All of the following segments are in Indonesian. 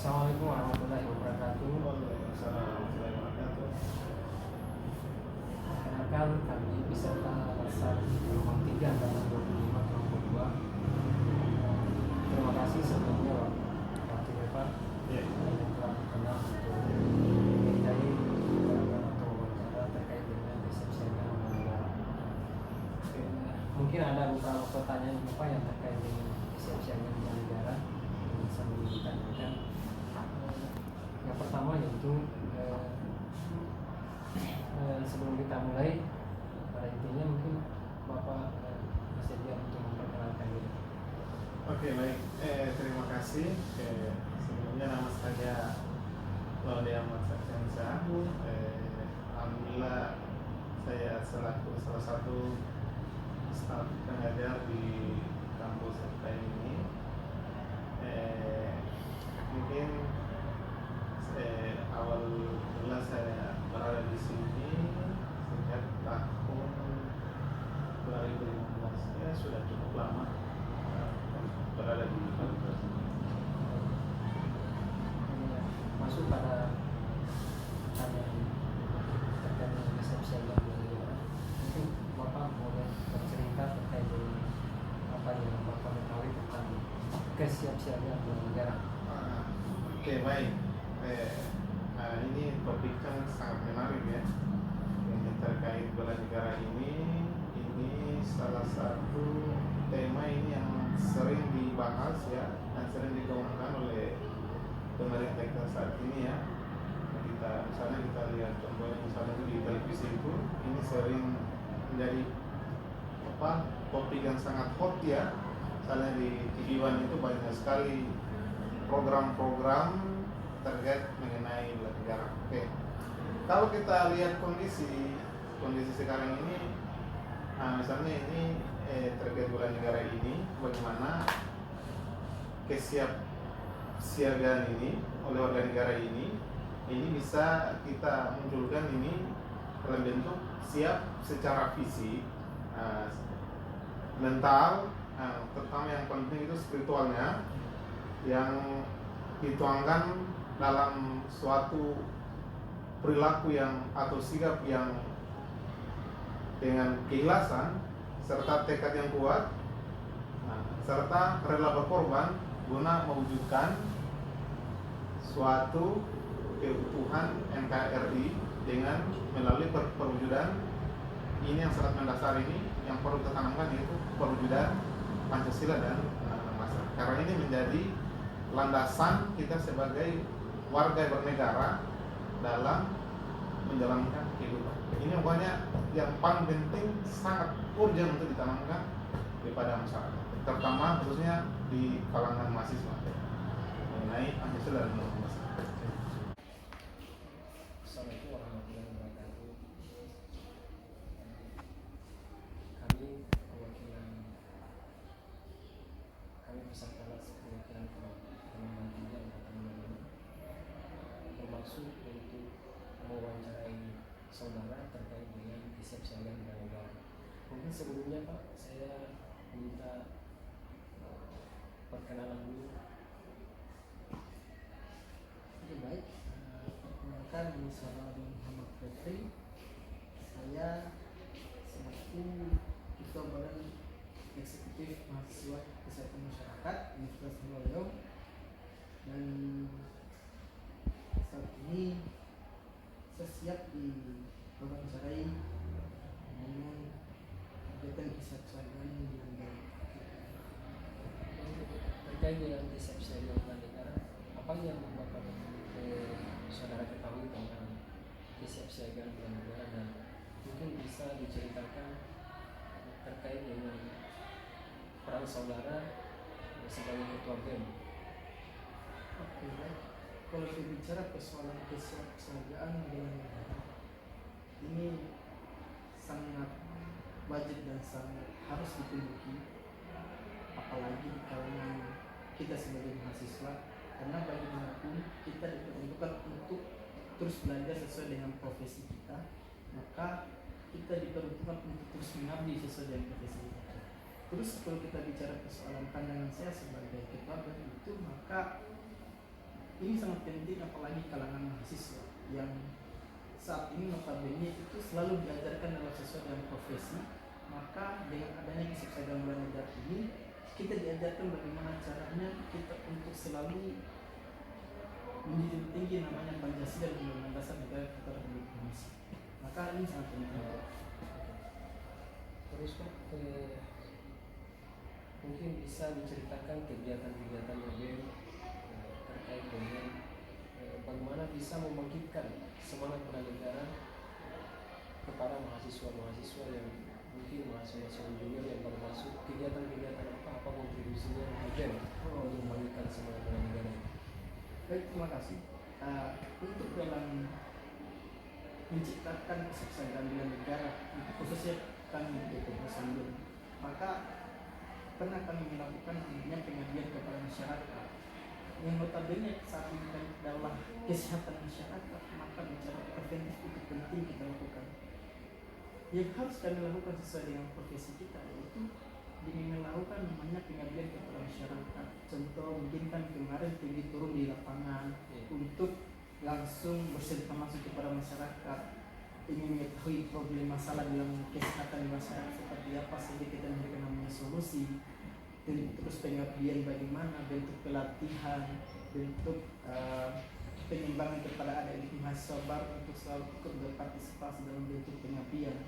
Assalamualaikum warahmatullahi wabarakatuh. Waalaikumsalam warahmatullahi wabarakatuh. Perkenalkan kami peserta dasar gelombang 3 angkatan 25 kelompok 2. Terima kasih sebelumnya waktu Bapak yang telah berkenan untuk menjadi keterangan atau wawancara terkait dengan kesehatan negara. Mungkin ada beberapa pertanyaan Bapak yang terkait dengan kesehatan negara yang sambil ditanyakan. Yang pertama yaitu sebelum kita mulai, pada intinya mungkin Bapak bersedia untuk memperkenalkan diri. Oke, baik. Terima kasih. Sebelumnya nama saya Laude Ahmad Saksensa. Alhamdulillah saya selaku salah satu staf pengajar di kampus FKM ini. Mungkin awal mula saya berada di sini sejak tahun 2015, ya sudah cukup lama berada di kampus. Masuk pada pertanyaan terkait dengan kesehatan negara. Mungkin Bapak boleh bercerita terkait dengan apa yang Bapak ketahui tentang kesiapsiagaan negara. Oke, baik. Ini topik yang sangat menarik ya. Ini terkait bela negara ini salah satu tema ini yang sering dibahas ya, dan sering digaungkan oleh pemerintah kita saat ini ya. Misalnya kita lihat contohnya misalnya di televisi itu, ini sering menjadi topik yang sangat hot ya. Misalnya di TV One itu banyak sekali program-program terkait mengenai bela negara. Oke. Kalau kita lihat kondisi sekarang ini, misalnya ini terkait bela negara ini, bagaimana kesiapsiagaan ini oleh warga negara ini bisa kita munculkan ini dalam bentuk siap secara fisik, mental, terutama yang penting itu spiritualnya, yang dituangkan dalam suatu perilaku yang atau sikap yang dengan keikhlasan serta tekad yang kuat, serta rela berkorban guna mewujudkan suatu keutuhan NKRI dengan melalui perwujudan ini yang sangat mendasar ini yang perlu kita tanamkan, yaitu perwujudan Pancasila dan Undang-Undang. Karena ini menjadi landasan kita sebagai warga bernegara dalam menjalankan kehidupan. Ini pokoknya yang paling penting, sangat urgent untuk ditanamkan kepada masyarakat, terutama khususnya di kalangan mahasiswa mengenai Pancasila dan Undang-Undang. Assalamualaikum warahmatullahi wabarakatuh. Kami peserta perwakilan gelombang 3 angkatan 25 bermaksud untuk mewawancarai saudara terkait dengan kesiapsiagaan negara. Mungkin sebelumnya Pak, saya minta perkenalan dulu. Oke, baik. Perkenalkan, nama saya Muhammad Fitri. Saya selaku Ketua Badan Eksekutif Mahasiswa Kesehatan Masyarakat Universitas Hidayah, dan saat ini saya siap diwawancarai dengan kegiatan kesiapsiagaan di negara. Terkait dengan kesiapsiagaan negara, apa yang Bapak saudara ketahui tentang kesiapsiagaan negara, dan mungkin bisa diceritakan terkait dengan peran saudara sebagai ketua BEM. Oke, baik. Kalau kita bicara persoalan kesiapsiagaan negara, ini sangat wajib dan sangat harus dimiliki, apalagi di kalangan kita sebagai mahasiswa, karena bagaimanapun kita diperuntukkan untuk terus belajar sesuai dengan profesi kita, maka kita diperuntukkan untuk terus mengabdi sesuai dengan profesi kita. Terus kalau kita bicara persoalan pandangan saya sebagai ketua BEM itu, maka ini sangat penting apalagi kalangan mahasiswa yang saat ini notabene itu selalu diajarkan dalam sesuai dengan profesi. Maka dengan adanya kesuksesan bela negara ini, kita diajarkan bagaimana caranya kita untuk selalu menjunjung tinggi namanya Pancasila dan Undang-Undang Dasar Negara Kita Republik Indonesia. Maka ini sangat penting. Terus Pak, mungkin bisa diceritakan kegiatan-kegiatan BEM terkait dengan bagaimana bisa membangkitkan semangat bela negara kepada mahasiswa-mahasiswa yang mungkin mahasiswa junior yang baru masuk, kegiatan-kegiatan apa kontribusinya BEM untuk membangkitkan semangat bela negara. Baik, terima kasih. Untuk dalam menciptakan kesuksesan bela negara, khususnya kami di Sambil, maka pernah kami melakukan namanya pengabdian kepada masyarakat. Yang notabene saat ini adalah kesehatan masyarakat, maka bicara preventif itu penting kita lakukan. Yang harus kami lakukan sesuai dengan profesi kita yaitu dengan melakukan namanya pengabdian kepada masyarakat. Contoh mungkin kan kemarin pergi turun di lapangan untuk langsung bersentuhan langsung kepada masyarakat, ingin mengetahui problem masalah dalam kesehatan masyarakat seperti apa sehingga kita memberikan namanya solusi. Terus pengabdian bagaimana, bentuk pelatihan, bentuk pengembangan kepada adik mahasiswa baru untuk selalu ikut berpartisipasi dalam bentuk pengabdian,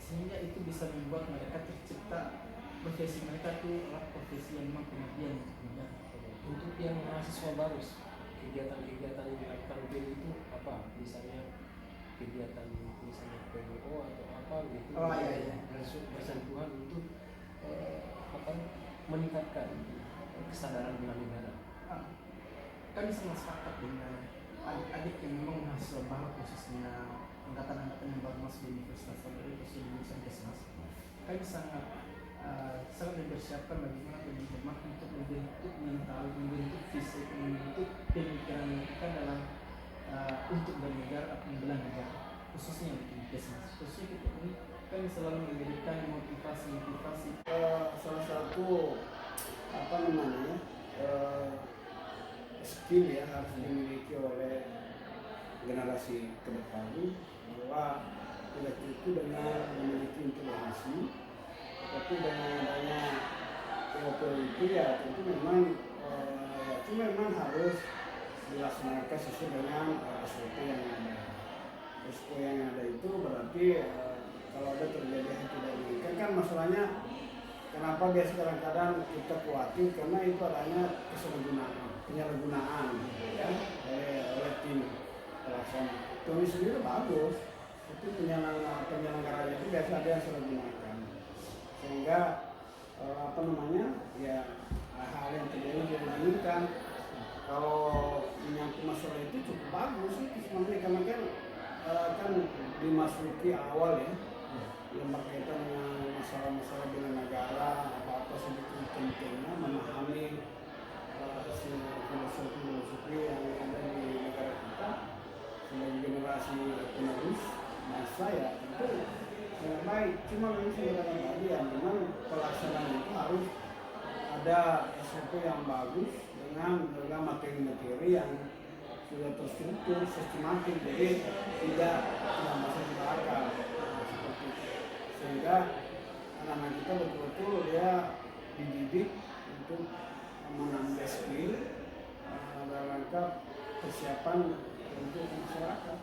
sehingga itu bisa membuat mereka tercipta profesi mereka itu adalah profesi yang memang pengabdian untuk negara. Untuk yang mahasiswa baru, kegiatan-kegiatan yang dilakukan BEM itu apa? Misalnya kegiatan misalnya PWO atau apa gitu. Oh iya. Bersentuhan untuk meningkatkan kesadaran bela negara. Kami sangat sepakat dengan adik-adik yang memang mahasiswa baru, khususnya angkatan-angkatan yang baru masuk di Universitas Saudara khususnya di Universitas Kesmas. Kami sangat mempersiapkan bagaimana teman-teman untuk membentuk mental, membentuk fisik, membentuk pemikiran mereka dalam untuk bernegara atau membela negara, khususnya di Kesmas. Khususnya kita ini kami selalu memberikan motivasi. Salah satu skill yang harus dimiliki oleh generasi ke depan bahwa tidak cukup dengan memiliki intelijensi, tapi dengan adanya itu ya tentu memang harus dilaksanakan sesuai dengan SOP yang ada. SOP yang ada itu berarti kalau ada terjadi yang tidak diinginkan kan masalahnya. Kenapa biasa kadang-kadang kita khawatir karena itu adanya penyalahgunaan ya, oleh tim pelaksana. Itu sendiri bagus, itu penyelenggaraan itu biasa ada yang salah gunakan, sehingga ya hal yang terjadi tidak diinginkan. Kalau menyangkut masalah itu cukup bagus sih karena kan dimasuki awal ya. Yang berkaitan dengan masalah-masalah bela negara, apa-apa sebetulnya pentingnya memahami filosofi yang ada di negara kita sebagai generasi penerus masa ya itu sangat baik. Cuma memang sebenarnya tadi ya memang pelaksanaan itu harus ada SOP yang bagus dengan materi-materi yang sudah terstruktur, sistematik, jadi tidak masuk ke akal. Sehingga anak-anak kita betul-betul dia dididik untuk menambah skill dalam rangka persiapan untuk masyarakat.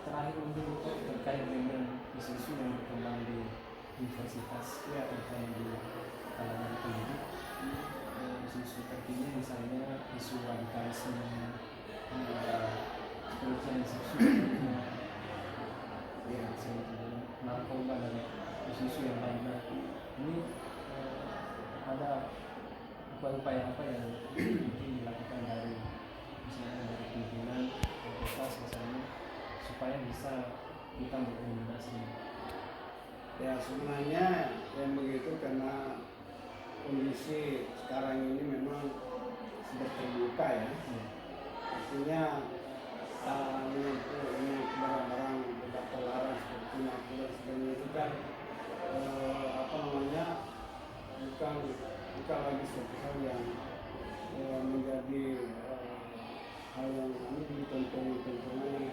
Terakhir untuk terkait dengan isu-isu yang berkembang di universitas terkait di kalangan pendidik, isu-isu terkini misalnya isu radikalisme, pelecehan seksual, narkoba dan isu-isu yang lainnya. Ini ada upaya-upaya apa yang mungkin dilakukan dari misalnya dari pimpinan fakultas misalnya supaya bisa kita mengeliminasi. Ya sebenarnya yang begitu karena kondisi sekarang ini memang sudah terbuka ya. Artinya menyangkut barang-barang tidak terlarang seperti narkoba dan sebagainya itu kan bukan lagi suatu hal yang menjadi hal yang tontonan yang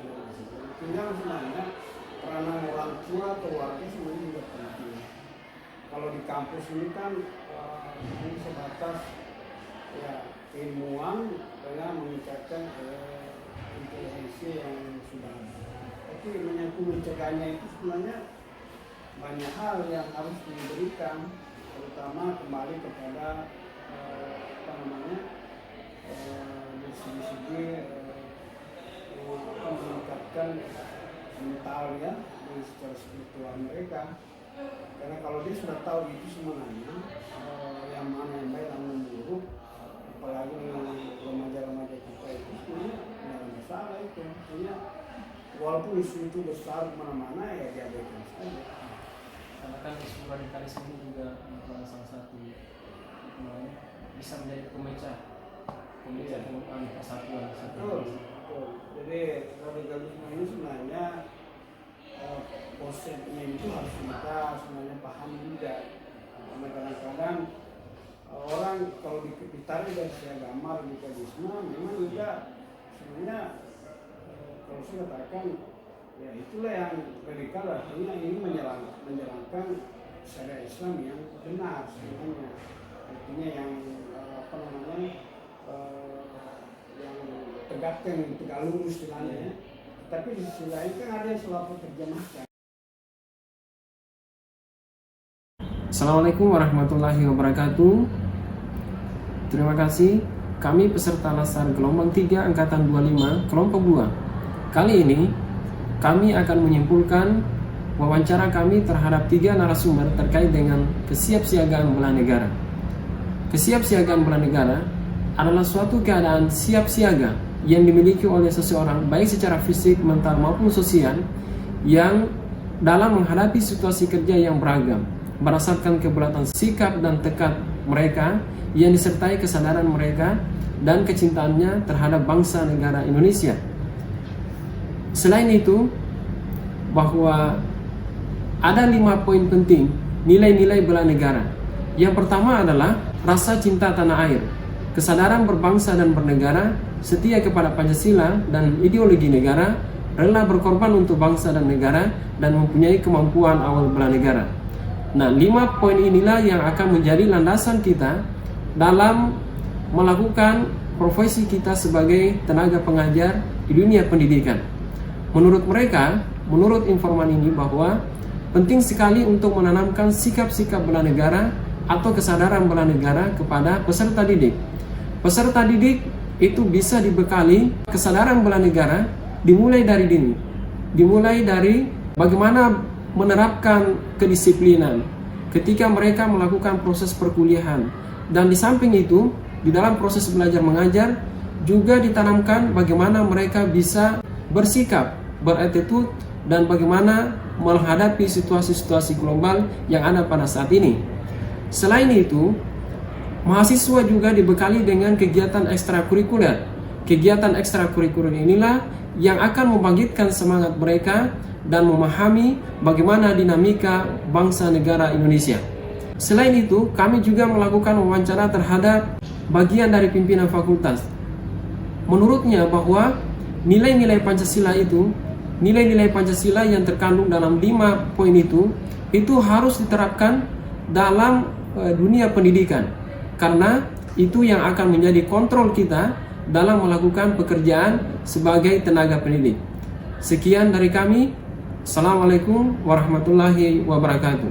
tinggal sebenarnya peranan orang tua atau warga sebenarnya juga penting. Kalau di kampus ini kan ini sebatas ya ilmuwan dengan meningkatkan intelijensi yang sudah ada. Tapi menyangkut mencegahnya itu sebenarnya banyak hal yang harus diberikan, terutama kembali kepada dari segi meningkatkan mental ya, secara spiritual mereka. Karena kalau dia sudah tahu itu sebenarnya yang mana yang baik dan yang buruk, apalagi dengan remaja-remaja kita itu sebenarnya tidak ada masalah itu. Maksudnya walaupun isu itu besar kemana-mana ya diabaikan saja. Karena kan isu radikalisme ini juga merupakan salah satu bisa menjadi pemecah persatuan. Betul. Jadi radikalisme ini sebenarnya konsepnya itu harus kita sebenarnya paham juga. Karena kadang-kadang orang kalau ditarik dari segi agama radikalisme memang juga sebenarnya kalau saya katakan ya itulah yang radikal, artinya ini menjalankan syariat Islam yang benar sebenarnya, artinya yang yang tegak lurus istilahnya. Tapi di sisi lain kan ada yang selalu terjemahkan. Assalamualaikum warahmatullahi wabarakatuh. Terima kasih. Kami peserta Lasar gelombang 3 angkatan 25 kelompok 2. Kali ini kami akan menyimpulkan wawancara kami terhadap 3 narasumber terkait dengan kesiapsiagaan bela negara. Kesiapsiagaan bela negara adalah suatu keadaan siap siaga yang dimiliki oleh seseorang baik secara fisik, mental maupun sosial yang dalam menghadapi situasi kerja yang beragam berdasarkan kebulatan sikap dan tekad mereka yang disertai kesadaran mereka dan kecintaannya terhadap bangsa negara Indonesia. Selain itu, bahwa ada 5 poin penting nilai-nilai bela negara. Yang pertama adalah rasa cinta tanah air, kesadaran berbangsa dan bernegara, setia kepada Pancasila dan ideologi negara, rela berkorban untuk bangsa dan negara, dan mempunyai kemampuan awal bela negara. Nah, 5 poin inilah yang akan menjadi landasan kita dalam melakukan profesi kita sebagai tenaga pengajar di dunia pendidikan. Menurut mereka, menurut informan ini, bahwa penting sekali untuk menanamkan sikap-sikap bela negara atau kesadaran bela negara kepada peserta didik. Peserta didik itu bisa dibekali kesadaran bela negara dimulai dari dini. Dimulai dari bagaimana menerapkan kedisiplinan ketika mereka melakukan proses perkuliahan. Dan di samping itu, di dalam proses belajar mengajar juga ditanamkan bagaimana mereka bisa bersikap, berattitude, dan bagaimana menghadapi situasi-situasi global yang ada pada saat ini. Selain itu, mahasiswa juga dibekali dengan kegiatan ekstrakurikuler. Kegiatan ekstrakurikuler inilah yang akan membangkitkan semangat mereka dan memahami bagaimana dinamika bangsa negara Indonesia. Selain itu, kami juga melakukan wawancara terhadap bagian dari pimpinan fakultas. Menurutnya bahwa nilai-nilai Pancasila yang terkandung dalam 5 poin itu harus diterapkan dalam dunia pendidikan, karena itu yang akan menjadi kontrol kita dalam melakukan pekerjaan sebagai tenaga pendidik. Sekian dari kami. Assalamualaikum warahmatullahi wabarakatuh.